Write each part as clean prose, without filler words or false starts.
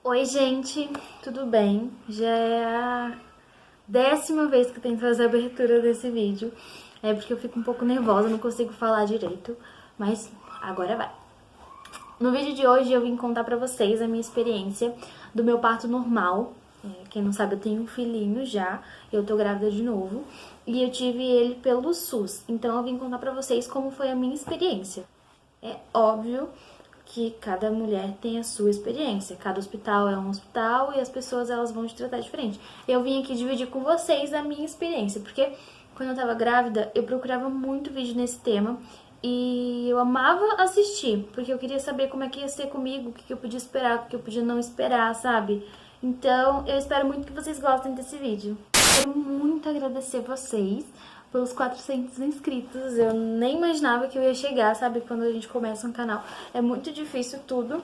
Oi, gente, tudo bem? Já é a 10ª vez que eu tento fazer a abertura desse vídeo. É porque eu fico um pouco nervosa, não consigo falar direito, mas agora vai. No vídeo de hoje eu vim contar pra vocês a minha experiência do meu parto normal. Quem não sabe, eu tenho um filhinho já, eu tô grávida de novo, e eu tive ele pelo SUS. Então eu vim contar pra vocês como foi a minha experiência. É óbvio que cada mulher tem a sua experiência, cada hospital é um hospital e as pessoas elas vão te tratar diferente. Eu vim aqui dividir com vocês a minha experiência, porque quando eu tava grávida, eu procurava muito vídeo nesse tema e eu amava assistir, porque eu queria saber como é que ia ser comigo, o que eu podia esperar, o que eu podia não esperar, sabe? Então, eu espero muito que vocês gostem desse vídeo. Quero muito agradecer vocês pelos 400 inscritos. Eu nem imaginava que eu ia chegar, sabe? Quando a gente começa um canal. É muito difícil tudo.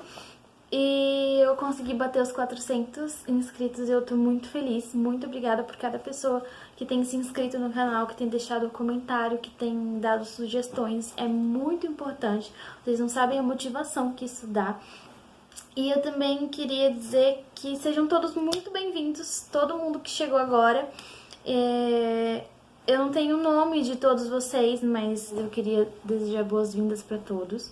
E eu consegui bater os 400 inscritos e eu tô muito feliz. Muito obrigada por cada pessoa que tem se inscrito no canal, que tem deixado um comentário, que tem dado sugestões. É muito importante. Vocês não sabem a motivação que isso dá. E eu também queria dizer que sejam todos muito bem-vindos, todo mundo que chegou agora. Eu não tenho o nome de todos vocês, mas eu queria desejar boas-vindas para todos.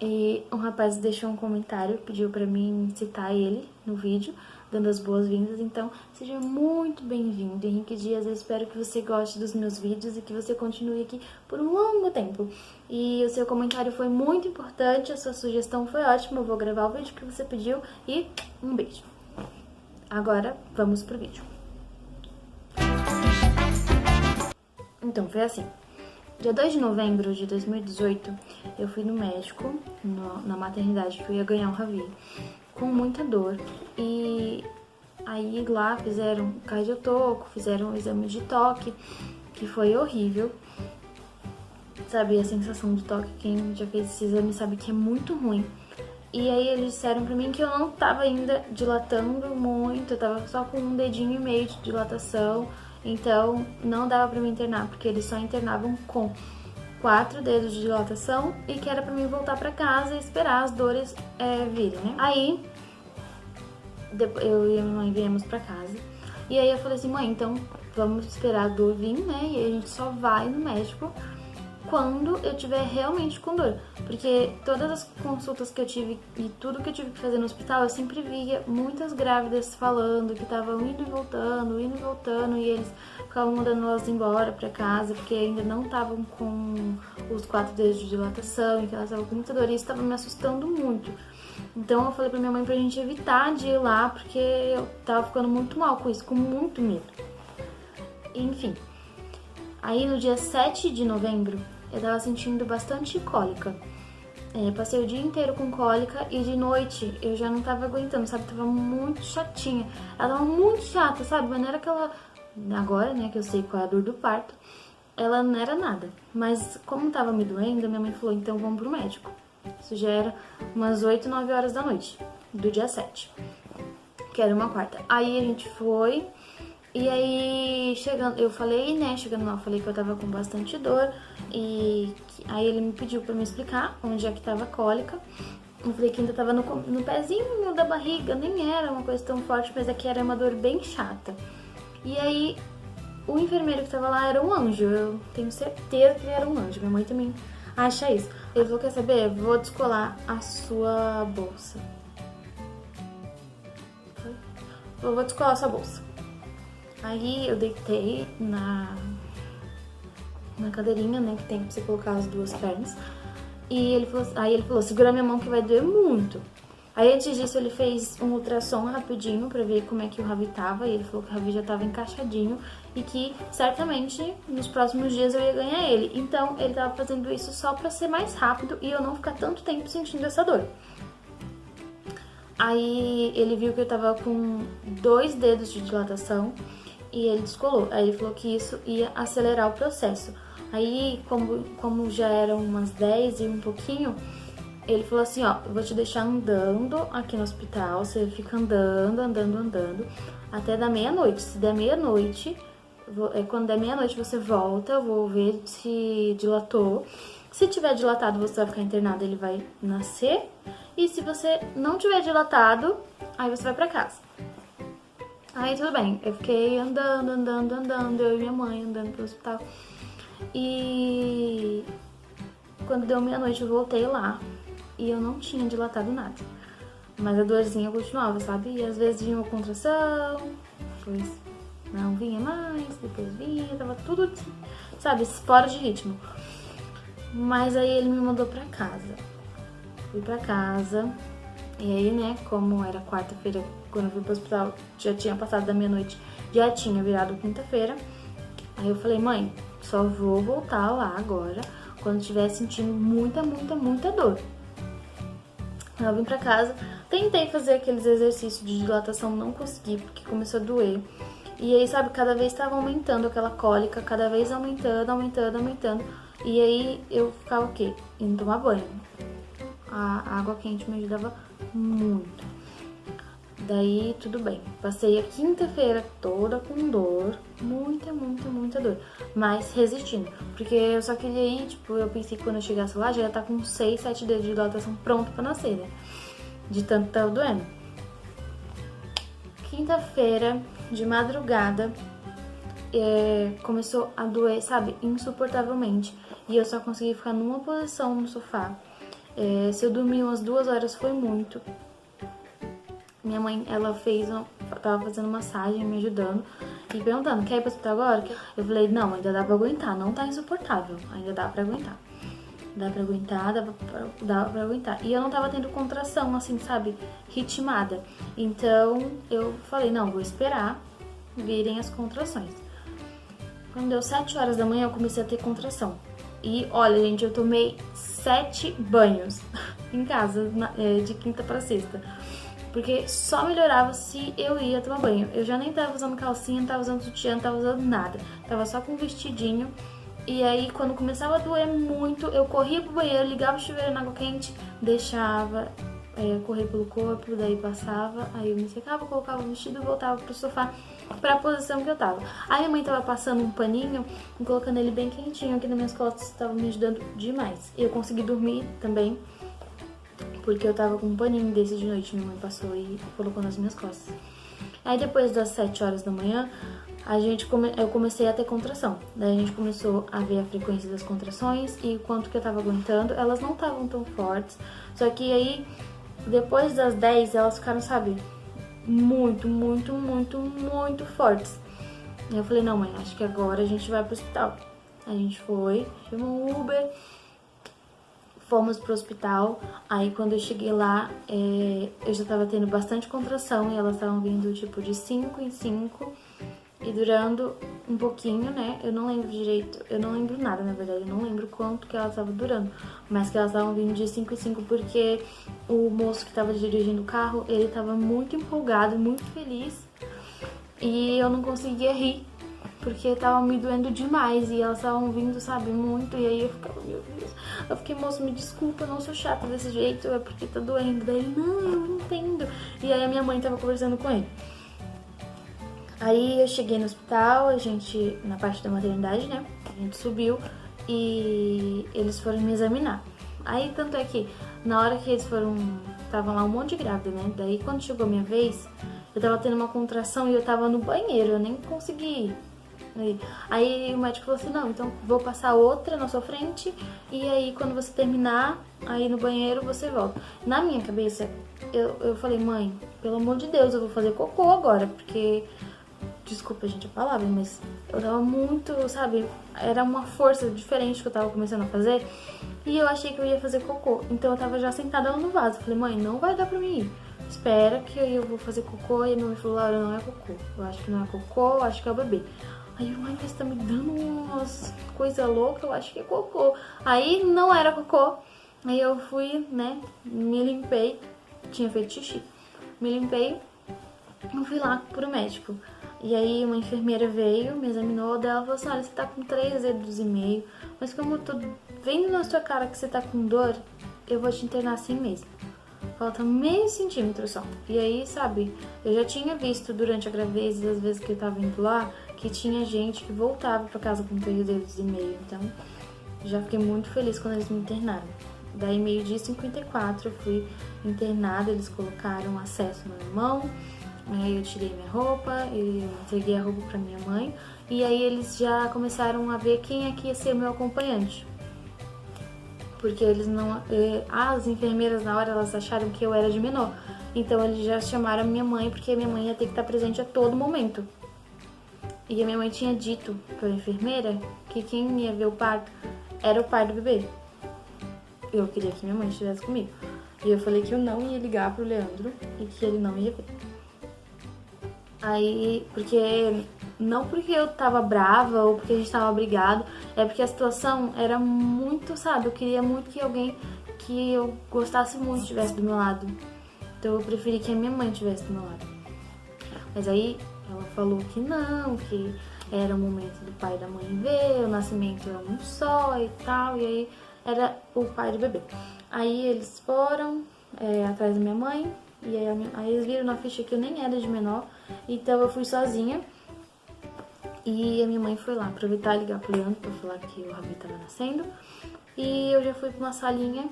E um rapaz deixou um comentário, pediu para mim citar ele no vídeo, dando as boas-vindas. Então, seja muito bem-vindo, Henrique Dias. Eu espero que você goste dos meus vídeos e que você continue aqui por um longo tempo. E o seu comentário foi muito importante, a sua sugestão foi ótima. Eu vou gravar o vídeo que você pediu e um beijo. Agora, vamos pro vídeo. Então, foi assim. Dia 2 de novembro de 2018, eu fui no médico, na maternidade, que eu ia ganhar um Ravi, com muita dor. E aí lá fizeram cardiotoco, fizeram um exame de toque, que foi horrível. Sabe, a sensação de toque, quem já fez esse exame sabe que é muito ruim. E aí eles disseram pra mim que eu não tava ainda dilatando muito, eu tava só com um dedinho e meio de dilatação. Então, não dava pra me internar, porque eles só internavam com 4 dedos de dilatação e que era pra mim voltar pra casa e esperar as dores virem, né? Aí, eu e a minha mãe viemos pra casa. E aí eu falei assim, mãe, então vamos esperar a dor vir, né? E aí a gente só vai no médico quando eu tiver realmente com dor. Porque todas as consultas que eu tive e tudo que eu tive que fazer no hospital, eu sempre via muitas grávidas falando que estavam indo e voltando, e eles ficavam mandando elas embora pra casa, porque ainda não estavam com os 4 dedos de dilatação, e que elas estavam com muita dor, e isso estava me assustando muito. Então eu falei pra minha mãe pra gente evitar de ir lá, porque eu tava ficando muito mal com isso, com muito medo. Enfim, aí no dia 7 de novembro, eu tava sentindo bastante cólica. Passei o dia inteiro com cólica e de noite eu já não tava aguentando, sabe? Tava muito chatinha. Ela tava muito chata, sabe? Mas não era aquela... Agora, né, que eu sei qual é a dor do parto, ela não era nada. Mas como tava me doendo, minha mãe falou, então vamos pro médico. Isso já era umas 8, 9 horas da noite, do dia 7, que era uma quarta. Aí a gente foi... E aí, chegando, eu falei, né, chegando lá, eu falei que eu tava com bastante dor. E aí ele me pediu pra me explicar onde é que tava a cólica. Eu falei que ainda tava no pezinho da barriga, nem era uma coisa tão forte, mas é que era uma dor bem chata. E aí, o enfermeiro que tava lá era um anjo, eu tenho certeza que ele era um anjo, minha mãe também acha isso. Ele falou, quer saber, vou descolar a sua bolsa. Eu vou descolar a sua bolsa. Aí eu deitei na cadeirinha, né, que tem pra você colocar as duas pernas. E ele falou, segura minha mão que vai doer muito. Aí antes disso ele fez um ultrassom rapidinho pra ver como é que o Ravi tava. E ele falou que o Ravi já tava encaixadinho e que certamente nos próximos dias eu ia ganhar ele. Então ele tava fazendo isso só pra ser mais rápido e eu não ficar tanto tempo sentindo essa dor. Aí ele viu que eu tava com 2 dedos de dilatação e ele descolou. Aí ele falou que isso ia acelerar o processo. Aí, como já eram umas 10 e um pouquinho, ele falou assim, ó, eu vou te deixar andando aqui no hospital, você fica andando, até dar meia-noite. Se der meia-noite, quando der meia-noite você volta, eu vou ver se dilatou. Se tiver dilatado, você vai ficar internado, ele vai nascer. E se você não tiver dilatado, aí você vai pra casa. Aí tudo bem, eu fiquei andando, eu e minha mãe andando pro hospital. E quando deu meia-noite eu voltei lá e eu não tinha dilatado nada. Mas a dorzinha continuava, sabe? E às vezes vinha uma contração, depois não vinha mais, depois vinha, tava tudo, sabe, fora de ritmo. Mas aí ele me mandou pra casa. Fui pra casa, e aí, né, como era quarta-feira, quando eu fui pro hospital, já tinha passado da meia-noite, já tinha virado quinta-feira. Aí eu falei, mãe, só vou voltar lá agora quando estiver sentindo muita dor. Aí eu vim pra casa, tentei fazer aqueles exercícios de dilatação, não consegui, porque começou a doer. E aí, sabe, cada vez estava aumentando aquela cólica, cada vez aumentando. E aí eu ficava o quê? Indo tomar banho. A água quente me ajudava muito. Daí, tudo bem. Passei a quinta-feira toda com dor, muita dor. Mas resistindo. Porque eu só queria ir, tipo, eu pensei que quando eu chegasse lá, já ia estar com 6, 7 dedos de dilatação pronto pra nascer, né? De tanto que tava doendo. Quinta-feira, de madrugada, começou a doer, sabe, insuportavelmente. E eu só consegui ficar numa posição no sofá. Se eu dormir umas 2 horas foi muito. Minha mãe, ela tava fazendo massagem, me ajudando e perguntando, quer ir pro hospital agora? Eu falei, não, ainda dá pra aguentar, não tá insuportável, ainda dá pra aguentar. Dá pra aguentar. E eu não tava tendo contração, assim, sabe, ritmada. Então, eu falei, não, vou esperar virem as contrações. Quando deu 7 horas da manhã, eu comecei a ter contração. E, olha, gente, eu tomei 7 banhos em casa, de quinta pra sexta. Porque só melhorava se eu ia tomar banho. Eu já nem tava usando calcinha, não tava usando sutiã, não tava usando nada. Tava só com um vestidinho. E aí, quando começava a doer muito, eu corria pro banheiro, ligava o chuveiro na água quente, deixava correr pelo corpo, daí passava, aí eu me secava, colocava o vestido e voltava pro sofá pra posição que eu tava. Aí a mãe tava passando um paninho e colocando ele bem quentinho aqui nas minhas costas, tava me ajudando demais. E eu consegui dormir também, porque eu tava com um paninho desse de noite, minha mãe passou e colocou nas minhas costas. Aí depois das 7 horas da manhã, eu comecei a ter contração. Daí a gente começou a ver a frequência das contrações e o quanto que eu tava aguentando. Elas não estavam tão fortes, só que aí, depois das 10, elas ficaram, sabe, muito fortes. Aí eu falei, não, mãe, acho que agora a gente vai pro hospital. A gente foi, chamou um Uber, fomos pro hospital. Aí quando eu cheguei lá, eu já tava tendo bastante contração e elas estavam vindo tipo de 5 em 5 e durando um pouquinho, né? Eu não lembro direito, eu não lembro nada, na verdade, eu não lembro quanto que elas estavam durando, mas que elas estavam vindo de 5 em 5 porque o moço que tava dirigindo o carro, ele tava muito empolgado, muito feliz e eu não conseguia rir. Porque tava me doendo demais e elas estavam vindo, sabe, muito. E aí eu ficava, meu Deus. Eu fiquei, moço, me desculpa, eu não sou chata desse jeito, é porque tá doendo. Daí ele, não, eu entendo. E aí a minha mãe tava conversando com ele. Aí eu cheguei no hospital, na parte da maternidade, né, a gente subiu e eles foram me examinar. Aí tanto é que na hora que eles estavam lá um monte de grávida, né, daí quando chegou a minha vez, eu tava tendo uma contração e eu tava no banheiro, eu nem consegui ir. Aí o médico falou assim, não, então vou passar outra na sua frente e aí quando você terminar, aí no banheiro você volta. Na minha cabeça, eu falei, mãe, pelo amor de Deus, eu vou fazer cocô agora, porque, desculpa, gente, a palavra, mas eu tava muito, sabe, era uma força diferente que eu tava começando a fazer e eu achei que eu ia fazer cocô. Então eu tava já sentada lá no vaso, falei, mãe, não vai dar pra mim ir. Espera que eu vou fazer cocô. E a minha mãe falou, Laura, não é cocô. Eu acho que não é cocô, eu acho que é o bebê. Aí eu, ai, mas tá me dando umas coisas loucas, eu acho que é cocô. Aí não era cocô. Aí eu fui, né, me limpei. Tinha feito xixi. Me limpei e fui lá pro médico. E aí uma enfermeira veio, me examinou, dela falou assim, olha, você tá com 3 dedos e meio. Mas como eu tô vendo na sua cara que você tá com dor, eu vou te internar assim mesmo. Falta meio centímetro só. E aí, sabe, eu já tinha visto durante a gravidez, das vezes que eu tava indo lá, que tinha gente que voltava pra casa com 3 dedos e meio. Então, Já fiquei muito feliz quando eles me internaram. Daí, meio-dia e 54, eu fui internada, eles colocaram acesso na minha mão, aí eu tirei minha roupa, eu entreguei a roupa pra minha mãe, e aí eles já começaram a ver quem é que ia ser meu acompanhante. Porque eles não... As enfermeiras, na hora, elas acharam que eu era de menor. Então, eles já chamaram a minha mãe, porque a minha mãe ia ter que estar presente a todo momento. E a minha mãe tinha dito pra enfermeira que quem ia ver o parto era o pai do bebê. Eu queria que minha mãe estivesse comigo. E eu falei que eu não ia ligar pro Leandro e que ele não ia ver. Aí, não porque eu tava brava ou porque a gente tava brigado, é porque a situação era muito, sabe? Eu queria muito que alguém que eu gostasse muito estivesse do meu lado. Então eu preferi que a minha mãe estivesse do meu lado. Mas aí ela falou que não, que era o momento do pai e da mãe ver, o nascimento era um só e tal, e aí era o pai do bebê. Aí eles foram atrás da minha mãe, e aí eles viram na ficha que eu nem era de menor, então eu fui sozinha. E a minha mãe foi lá aproveitar e ligar pro Leandro pra falar que o Rabi tava nascendo. E eu já fui pra uma salinha,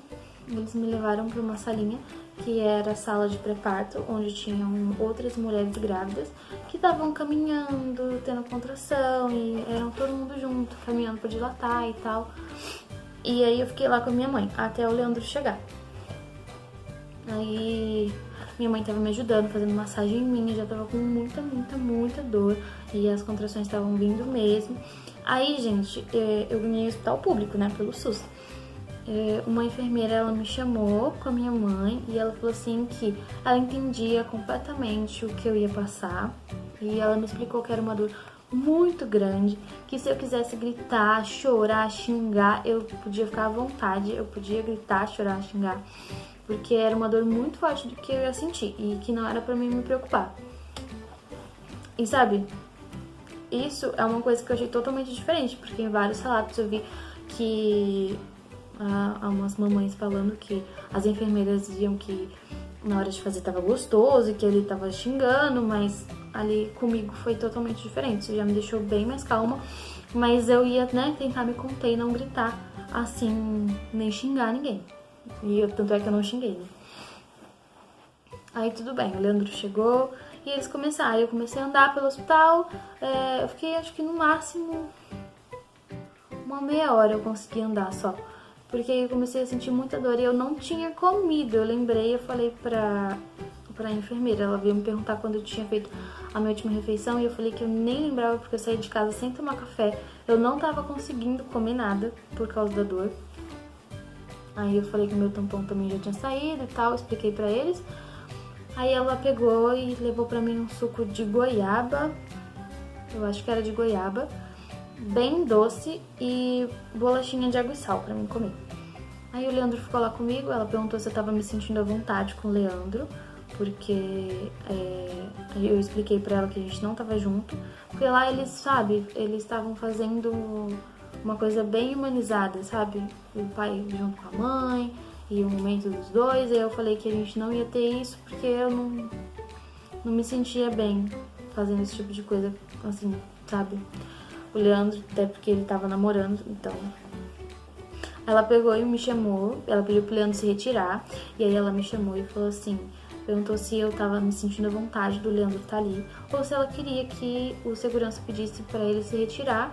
eles me levaram pra uma salinha que era a sala de pré-parto, onde tinham outras mulheres grávidas que estavam caminhando, tendo contração, e eram todo mundo junto, caminhando pra dilatar e tal. E aí eu fiquei lá com a minha mãe, até o Leandro chegar. Aí minha mãe tava me ajudando, fazendo massagem em mim, eu já tava com muita dor, e as contrações estavam vindo mesmo. Aí, gente, eu ganhei hospital público, né, pelo SUS. Uma enfermeira, ela me chamou com a minha mãe e ela falou assim que ela entendia completamente o que eu ia passar, e ela me explicou que era uma dor muito grande, que se eu quisesse gritar, chorar, xingar, eu podia ficar à vontade, eu podia gritar, chorar, xingar, porque era uma dor muito forte do que eu ia sentir e que não era pra mim me preocupar. E sabe, isso é uma coisa que eu achei totalmente diferente, porque em vários relatos eu vi que há umas mamães falando que as enfermeiras diziam que na hora de fazer tava gostoso e que ele tava xingando, mas ali comigo foi totalmente diferente. Isso já me deixou bem mais calma, mas eu ia, né, tentar me conter e não gritar assim, nem xingar ninguém. Tanto é que eu não xinguei, né? Aí tudo bem, o Leandro chegou e eles começaram. Eu comecei a andar pelo hospital, eu fiquei acho que no máximo uma meia hora eu consegui andar só. Porque eu comecei a sentir muita dor e eu não tinha comido. Eu lembrei, eu falei pra enfermeira, ela veio me perguntar quando eu tinha feito a minha última refeição e eu falei que eu nem lembrava porque eu saí de casa sem tomar café. Eu não tava conseguindo comer nada por causa da dor. Aí eu falei que meu tampão também já tinha saído e tal, expliquei pra eles. Aí ela pegou e levou pra mim um suco de goiaba, eu acho que era de goiaba, bem doce, e bolachinha de água e sal pra mim comer. Aí o Leandro ficou lá comigo, ela perguntou se eu tava me sentindo à vontade com o Leandro, porque eu expliquei pra ela que a gente não tava junto, porque lá eles, sabe, eles estavam fazendo uma coisa bem humanizada, sabe? O pai junto com a mãe e o momento dos dois. Aí eu falei que a gente não ia ter isso porque eu não me sentia bem fazendo esse tipo de coisa, assim, sabe? O Leandro, até porque ele tava namorando, então... Ela pegou e me chamou, ela pediu pro Leandro se retirar, e aí ela me chamou e falou assim, perguntou se eu tava me sentindo à vontade do Leandro estar ali, ou se ela queria que o segurança pedisse pra ele se retirar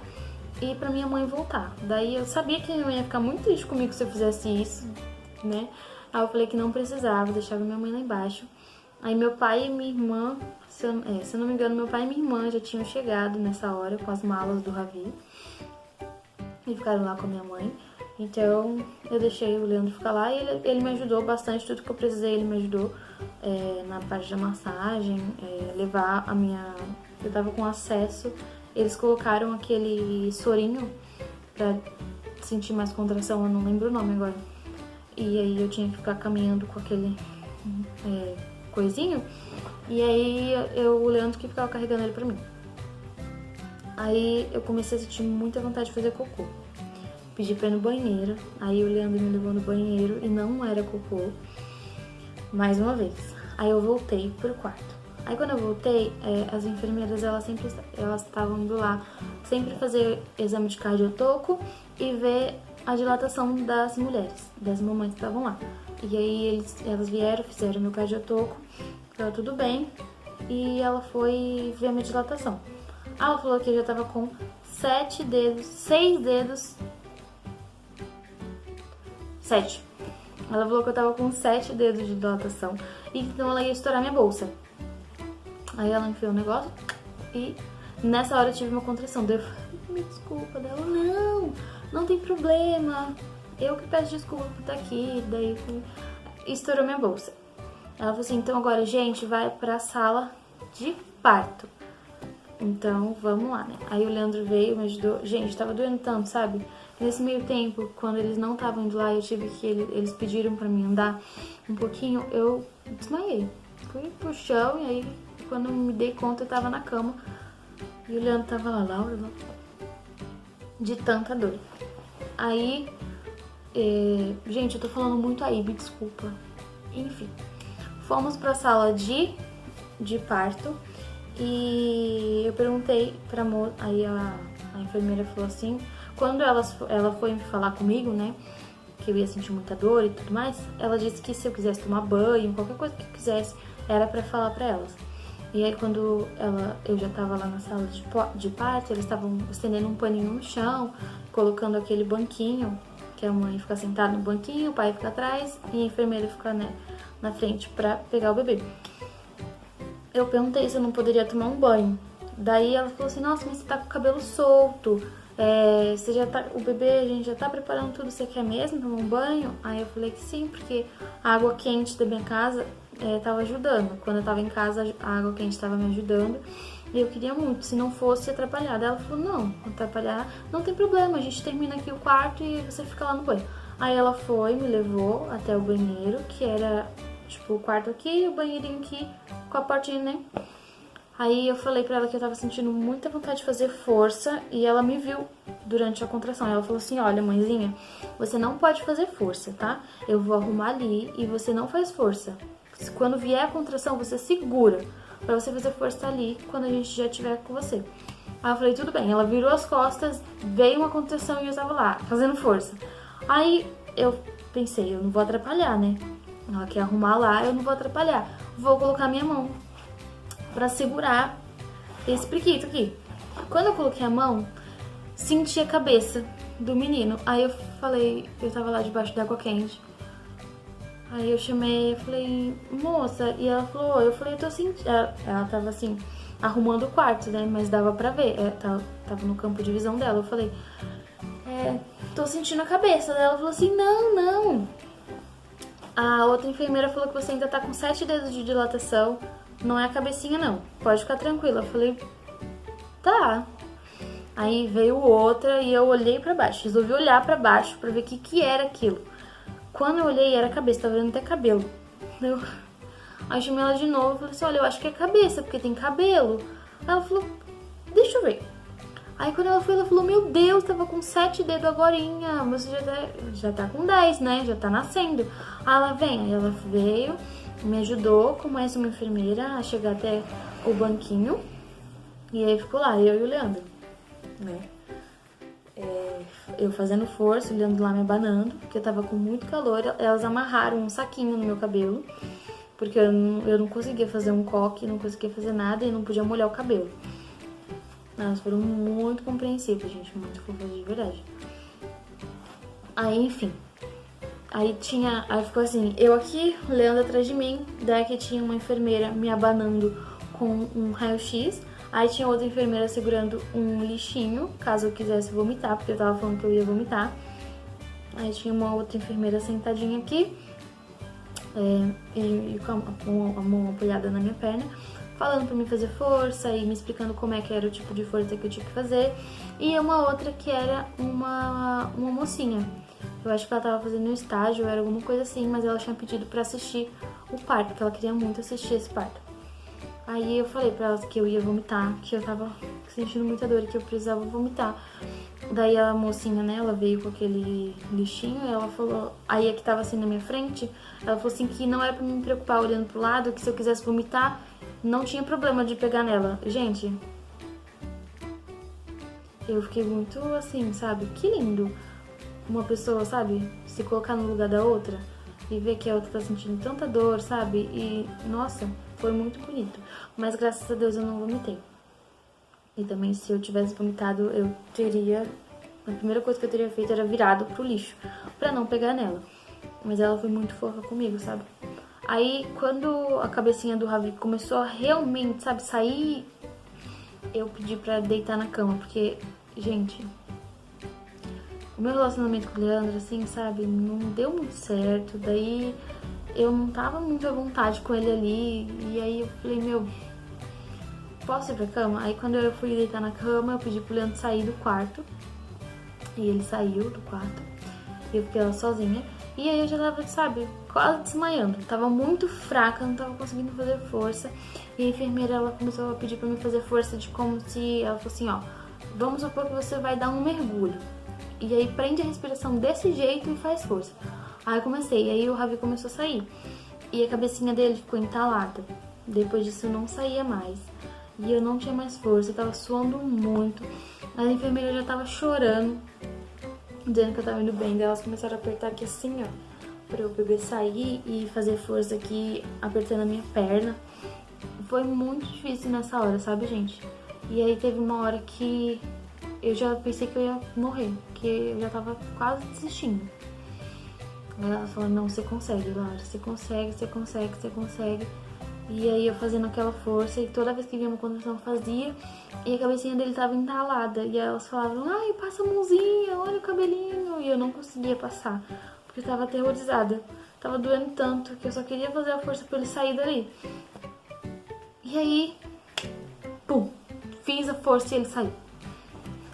e pra minha mãe voltar. Daí eu sabia que minha mãe ia ficar muito triste comigo se eu fizesse isso, né? Aí eu falei que não precisava, deixava minha mãe lá embaixo. Aí meu pai e minha irmã, se eu não me engano, meu pai e minha irmã já tinham chegado nessa hora com as malas do Ravi e ficaram lá com a minha mãe. Então eu deixei o Leandro ficar lá e ele me ajudou bastante, tudo que eu precisei ele me ajudou na parte da massagem, levar a minha... Eu tava com acesso, eles colocaram aquele sorinho pra sentir mais contração, eu não lembro o nome agora. E aí eu tinha que ficar caminhando com aquele coisinho, e aí o Leandro que ficava carregando ele pra mim. Aí eu comecei a sentir muita vontade de fazer cocô. Pedi pra ir no banheiro, aí o Leandro me levou no banheiro e não era cocô, mais uma vez. Aí eu voltei pro quarto. Aí quando eu voltei, as enfermeiras, elas estavam indo lá sempre fazer exame de cardiotoco e ver a dilatação das mulheres, das mamães que estavam lá. E aí elas vieram, fizeram meu cardiotoco, tava tudo bem, e ela foi ver a minha dilatação. Ela falou que eu já tava com 7 dedos, 6 dedos, 7. Ela falou que eu tava com 7 dedos de dilatação, e então ela ia estourar minha bolsa. Aí ela enfiou o negócio e nessa hora eu tive uma contração. Daí eu falei, me desculpa. Dela, não tem problema. Eu que peço desculpa por estar aqui. Daí estourou minha bolsa. Ela falou assim, então agora, gente, vai pra sala de parto. Então, vamos lá, né? Aí o Leandro veio, me ajudou. Gente, tava doendo tanto, sabe? Nesse meio tempo, quando eles não estavam indo lá, eu tive que... Eles pediram pra mim andar um pouquinho, eu desmaiei. Fui pro chão e aí, quando eu me dei conta, eu tava na cama. E o Leandro tava lá, Laura, de tanta dor. Aí, gente, eu tô falando muito aí, me desculpa. Enfim, fomos pra sala de parto e eu perguntei pra moça, aí a enfermeira falou assim, quando ela foi falar comigo, né, que eu ia sentir muita dor e tudo mais, ela disse que se eu quisesse tomar banho, qualquer coisa que eu quisesse, era pra falar pra elas. E aí quando eu já tava lá na sala de parto, eles estavam estendendo um paninho no chão, colocando aquele banquinho, que a mãe fica sentada no banquinho, o pai fica atrás e a enfermeira fica, né, na frente pra pegar o bebê. Eu perguntei se eu não poderia tomar um banho. Daí ela falou assim, nossa, mas você tá com o cabelo solto, você já tá, o bebê, a gente já tá preparando tudo, você quer mesmo tomar um banho? Aí eu falei que sim, porque a água quente da minha casa tava ajudando. Quando eu tava em casa, a água quente tava me ajudando. E eu queria muito, se não fosse atrapalhar. Daí ela falou, não, atrapalhar não tem problema, a gente termina aqui o quarto e você fica lá no banho. Aí ela foi, me levou até o banheiro, que era, tipo, o quarto aqui e o banheirinho aqui, com a portinha, né? Aí eu falei pra ela que eu tava sentindo muita vontade de fazer força e ela me viu durante a contração. Ela falou assim, olha, mãezinha, você não pode fazer força, tá? Eu vou arrumar ali e você não faz força. Quando vier a contração, você segura pra você fazer força ali quando a gente já estiver com você. Aí eu falei, tudo bem. Ela virou as costas, veio uma contração e eu tava lá, fazendo força. Aí eu pensei, eu não vou atrapalhar, né? Ela quer arrumar lá, eu não vou atrapalhar. Vou colocar minha mão pra segurar esse priquito aqui. Quando eu coloquei a mão, senti a cabeça do menino. Aí eu falei, eu tava lá debaixo da água quente. Aí eu chamei, eu falei, moça, e ela falou, eu falei, eu tô sentindo. Ela tava assim, arrumando o quarto, né? Mas dava pra ver, tava no campo de visão dela. Eu falei, tô sentindo a cabeça. Ela falou assim, não. A outra enfermeira falou que você ainda tá com 7 dedos de dilatação. Não é a cabecinha, não. Pode ficar tranquila. Eu falei, tá. Aí veio outra e eu olhei pra baixo. Resolvi olhar pra baixo pra ver o que era aquilo. Quando eu olhei, era a cabeça. Tava vendo até cabelo. Aí chamei ela de novo e falei assim, olha, eu acho que é cabeça, porque tem cabelo. Aí ela falou, deixa eu ver. Aí quando ela foi, ela falou, meu Deus, tava com 7 dedos agorinha. Você já tá com 10, né? Já tá nascendo. Aí ela vem. Aí ela veio, me ajudou com mais uma enfermeira a chegar até o banquinho. E aí ficou lá, eu e o Leandro, né? Eu fazendo força, o Leandro lá me abanando, porque eu tava com muito calor. Elas amarraram um saquinho no meu cabelo, porque eu não conseguia fazer um coque, não conseguia fazer nada e não podia molhar o cabelo. Elas foram muito compreensivas, gente, muito fofas de verdade. Aí, enfim. Aí ficou assim, eu aqui, o Leandro atrás de mim, daí que tinha uma enfermeira me abanando com um raio-x, aí tinha outra enfermeira segurando um lixinho, caso eu quisesse vomitar, porque eu tava falando que eu ia vomitar. Aí tinha uma outra enfermeira sentadinha aqui, e com a mão apoiada na minha perna, falando pra mim fazer força e me explicando como é que era o tipo de força que eu tinha que fazer. E uma outra que era uma mocinha. Eu acho que ela tava fazendo um estágio, era alguma coisa assim, mas ela tinha pedido pra assistir o parto, porque ela queria muito assistir esse parto. Aí eu falei pra ela que eu ia vomitar, que eu tava sentindo muita dor e que eu precisava vomitar. Daí a mocinha, né, ela veio com aquele lixinho e ela falou... Aí a que tava assim na minha frente, ela falou assim que não era pra me preocupar olhando pro lado, que se eu quisesse vomitar, não tinha problema de pegar nela. Gente, eu fiquei muito assim, sabe? Que lindo. uma pessoa, sabe, se colocar no lugar da outra e ver que a outra tá sentindo tanta dor, sabe? E, nossa, foi muito bonito. Mas graças a Deus eu não vomitei. E também se eu tivesse vomitado, eu teria... A primeira coisa que eu teria feito era virado pro lixo, pra não pegar nela. Mas ela foi muito fofa comigo, sabe? Aí, quando a cabecinha do Ravi começou a realmente, sabe, sair, eu pedi pra deitar na cama, porque, gente, o meu relacionamento com o Leandro, assim, sabe, não deu muito certo. Daí, eu não tava muito à vontade com ele ali, e aí eu falei, meu, posso ir pra cama? Aí, quando eu fui deitar na cama, eu pedi pro Leandro sair do quarto, e ele saiu do quarto, e eu fiquei lá sozinha. E aí eu já tava, sabe, quase desmaiando. Tava muito fraca, não tava conseguindo fazer força. E a enfermeira, ela começou a pedir pra mim fazer força de como se... Ela falou assim, ó, vamos supor que você vai dar um mergulho. E aí prende a respiração desse jeito e faz força. Aí eu comecei, e aí o Ravi começou a sair. E a cabecinha dele ficou entalada. Depois disso eu não saía mais. E eu não tinha mais força, eu tava suando muito. A enfermeira já tava chorando, dizendo que eu tava indo bem. Daí elas começaram a apertar aqui assim, ó, pra o bebê sair e fazer força aqui, apertando a minha perna. Foi muito difícil nessa hora, sabe, gente? E aí teve uma hora que eu já pensei que eu ia morrer, que eu já tava quase desistindo. Aí ela falou, não, você consegue, Laura, você consegue, você consegue, você consegue. E aí eu fazendo aquela força, e toda vez que vinha uma contração fazia, e a cabecinha dele tava entalada. E aí elas falavam, ai, passa a mãozinha, olha o cabelinho. E eu não conseguia passar, porque eu tava aterrorizada. Tava doendo tanto que eu só queria fazer a força pra ele sair dali. E aí, pum, fiz a força e ele saiu.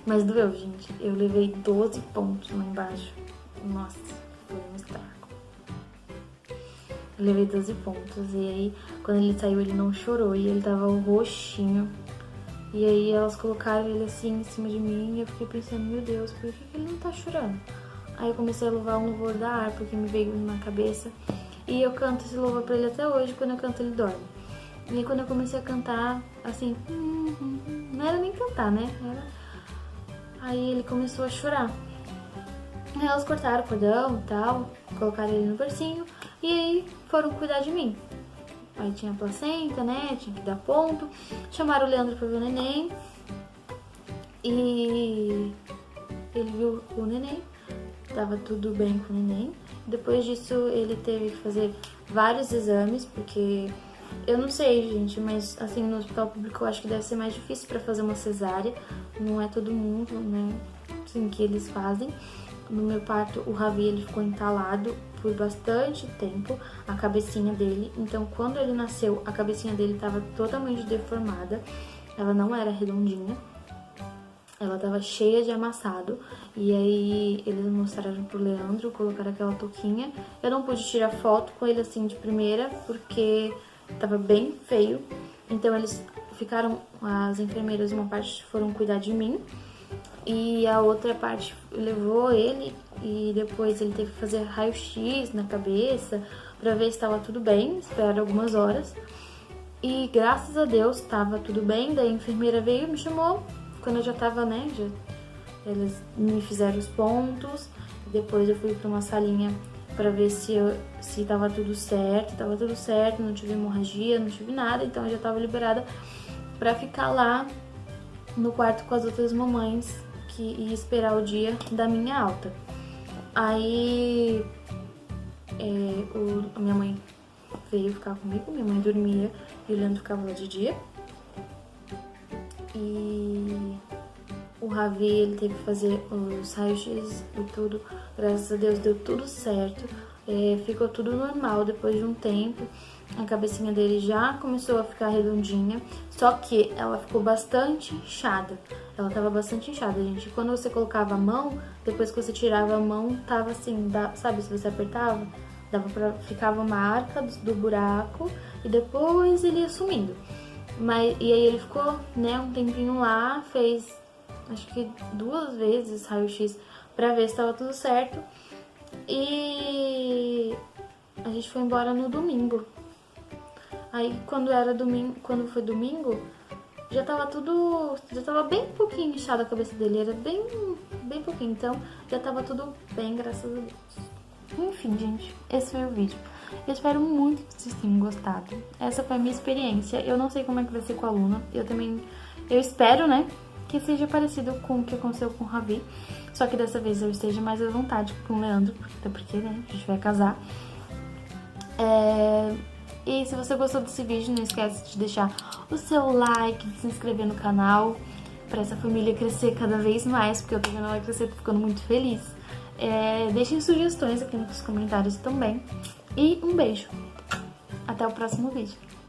Mas doeu, gente. Eu levei 12 pontos lá embaixo. Nossa, foi um estrago. Eu levei 12 pontos. E aí, quando ele saiu, ele não chorou. E ele tava roxinho. E aí, elas colocaram ele assim em cima de mim. E eu fiquei pensando, meu Deus, por que ele não tá chorando? Aí eu comecei a louvar um louvor da harpa que me veio na cabeça. E eu canto esse louvor pra ele até hoje. Quando eu canto, ele dorme. E aí, quando eu comecei a cantar, assim... não era nem cantar, né? Aí ele começou a chorar. Aí elas cortaram o cordão e tal, colocaram ele no bercinho e aí foram cuidar de mim. Aí tinha a placenta, né? Tinha que dar ponto. Chamaram o Leandro pra ver o neném. E ele viu o neném. Tava tudo bem com o neném. Depois disso ele teve que fazer vários exames, porque... Eu não sei, gente, mas assim, no hospital público eu acho que deve ser mais difícil pra fazer uma cesárea. Não é todo mundo, né, assim, que eles fazem. No meu parto, o Ravi, ele ficou entalado por bastante tempo, a cabecinha dele. Então, quando ele nasceu, a cabecinha dele tava totalmente deformada. Ela não era redondinha. Ela tava cheia de amassado. E aí, eles mostraram pro Leandro, colocaram aquela touquinha. Eu não pude tirar foto com ele, assim, de primeira, porque... tava bem feio, então eles ficaram, as enfermeiras, uma parte foram cuidar de mim e a outra parte levou ele e depois ele teve que fazer raio-x na cabeça pra ver se estava tudo bem, esperaram algumas horas e graças a Deus estava tudo bem. Daí a enfermeira veio e me chamou quando eu já tava, né, eles me fizeram os pontos, depois eu fui pra uma salinha pra ver se tava tudo certo, não tive hemorragia, não tive nada, então eu já tava liberada pra ficar lá no quarto com as outras mamães que ia esperar o dia da minha alta. Aí a minha mãe veio ficar comigo, minha mãe dormia e o Leandro ficava lá de dia. E o Ravi, ele teve que fazer os raios-x e tudo. Graças a Deus deu tudo certo. Ficou tudo normal depois de um tempo. A cabecinha dele já começou a ficar redondinha. Só que ela ficou bastante inchada. Ela tava bastante inchada, gente. Quando você colocava a mão, depois que você tirava a mão, tava assim, sabe, se você apertava, ficava marca do buraco e depois ele ia sumindo. E aí ele ficou, né, um tempinho lá, fez... acho que 2 vezes raio-x pra ver se tava tudo certo. E a gente foi embora no domingo. Aí quando foi domingo, já tava bem pouquinho inchada a cabeça dele, era bem bem pouquinho, então já tava tudo bem, graças a Deus. Enfim, gente, esse foi o vídeo. Eu espero muito que vocês tenham gostado. Essa foi a minha experiência. Eu não sei como é que vai ser com a Luna. Eu espero, né, que seja parecido com o que aconteceu com o Ravi. Só que dessa vez eu esteja mais à vontade com o Leandro, até porque, né, a gente vai casar. E se você gostou desse vídeo, não esquece de deixar o seu like, de se inscrever no canal, pra essa família crescer cada vez mais, porque eu tô vendo ela crescer, tô ficando muito feliz. Deixem sugestões aqui nos comentários também. E um beijo. Até o próximo vídeo.